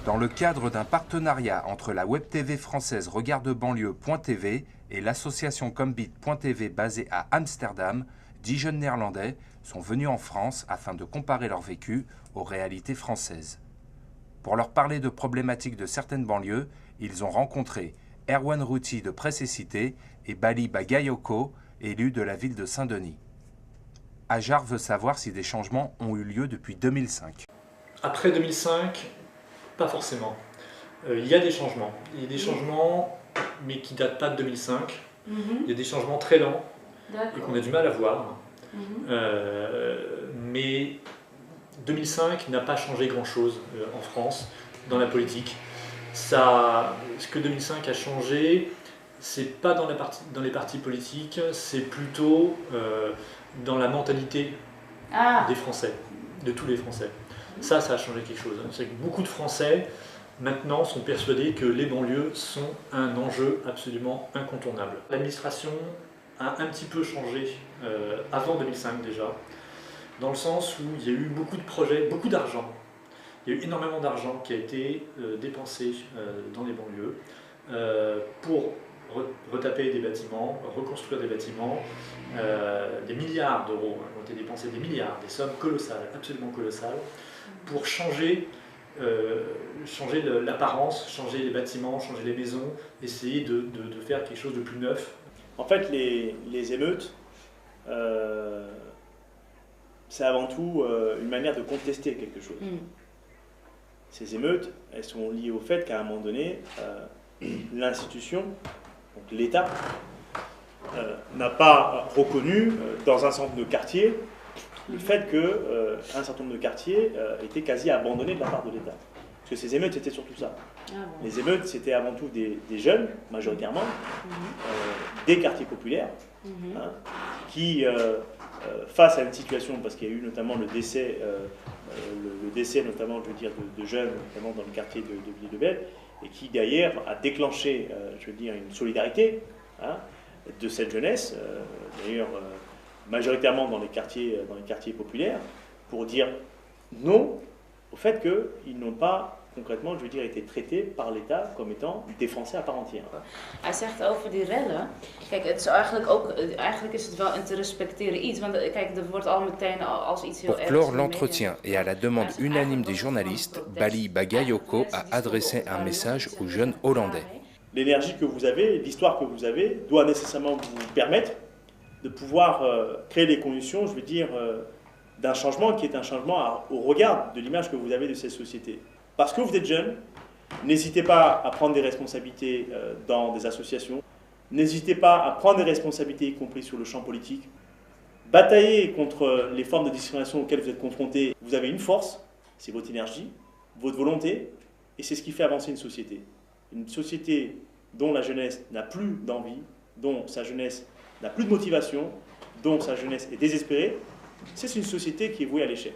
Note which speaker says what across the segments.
Speaker 1: Dans le cadre d'un partenariat entre la web TV française regardebanlieue.tv et l'association Combit.tv basée à Amsterdam, 10 jeunes néerlandais sont venus en France afin de comparer leur vécu aux réalités françaises. Pour leur parler de problématiques de certaines banlieues, ils ont rencontré Erwan Routy de Presse et Cité et Bali Bagayoko, élu de la ville de Saint-Denis. Ajar veut savoir si des changements ont eu lieu depuis 2005.
Speaker 2: Après 2005, pas forcément. Il y a des changements. Il y a des changements, mais qui ne datent pas de 2005. Il y a des changements très lents et qu'on a du mal à voir. Mais 2005 n'a pas changé grand-chose en France, dans la politique. Ce que 2005 a changé, c'est pas dans les partis politiques, c'est plutôt dans la mentalité des Français, de tous les Français. Ça a changé quelque chose. C'est que beaucoup de Français, maintenant, sont persuadés que les banlieues sont un enjeu absolument incontournable. L'administration a un petit peu changé avant 2005 déjà, dans le sens où il y a eu beaucoup de projets, beaucoup d'argent. Il y a eu énormément d'argent qui a été dépensé dans les banlieues pour retaper des bâtiments, reconstruire des bâtiments. Des milliards d'euros ont été dépensés, des milliards, des sommes colossales, absolument colossales, pour changer l'apparence, changer les bâtiments, changer les maisons, essayer de faire quelque chose de plus neuf.
Speaker 3: En fait, les émeutes, c'est avant tout une manière de contester quelque chose. Ces émeutes, elles sont liées au fait qu'à un moment donné, l'institution, donc l'État, n'a pas reconnu dans un certain nombre de quartiers le fait qu'un certain nombre de quartiers étaient quasi abandonnés de la part de l'État. Parce que ces émeutes, c'était surtout ça. Les émeutes, c'était avant tout des jeunes, majoritairement, des quartiers populaires, qui, face à une situation, parce qu'il y a eu notamment le décès notamment, je veux dire, de jeunes, notamment dans le quartier de Villers-de-Bèze, et qui d'ailleurs a déclenché, je veux dire, une solidarité de cette jeunesse, d'ailleurs majoritairement dans les quartiers populaires, pour dire non au fait qu'ils n'ont pas concrètement, je veux dire, été traités par l'État comme étant des Français à part entière.
Speaker 4: Hij zegt over die rellen, kijk, het is eigenlijk is het wel een te respecteren iets, want kijk, er wordt al meteen als iets heel
Speaker 1: Pour clore l'entretien et à la demande unanime des journalistes, Bali Bagayoko a adressé un message aux jeunes Hollandais.
Speaker 3: L'énergie que vous avez, l'histoire que vous avez, doit nécessairement vous permettre de pouvoir créer les conditions, je veux dire, d'un changement qui est un changement au regard de l'image que vous avez de cette société. Parce que vous êtes jeune, n'hésitez pas à prendre des responsabilités dans des associations, n'hésitez pas à prendre des responsabilités, y compris sur le champ politique. Bataillez contre les formes de discrimination auxquelles vous êtes confrontés. Vous avez une force, c'est votre énergie, votre volonté, et c'est ce qui fait avancer une société. Une société dont la jeunesse n'a plus d'envie, dont sa jeunesse n'a plus de motivation, dont sa jeunesse est désespérée, c'est une société qui est vouée à l'échec.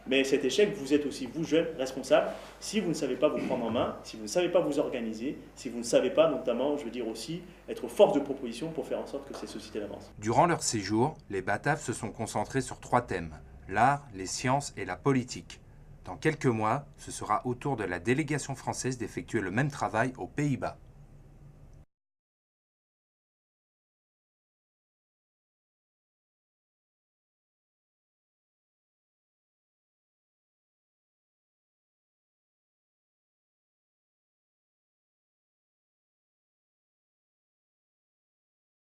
Speaker 3: Mais cet échec, vous êtes aussi, vous jeunes, responsables, si vous ne savez pas vous prendre en main, si vous ne savez pas vous organiser, si vous ne savez pas notamment, je veux dire aussi, être force de proposition pour faire en sorte que cette société avance.
Speaker 1: Durant leur séjour, les Bataves se sont concentrés sur 3 thèmes, l'art, les sciences et la politique. Dans quelques mois, ce sera au tour de la délégation française d'effectuer le même travail aux Pays-Bas.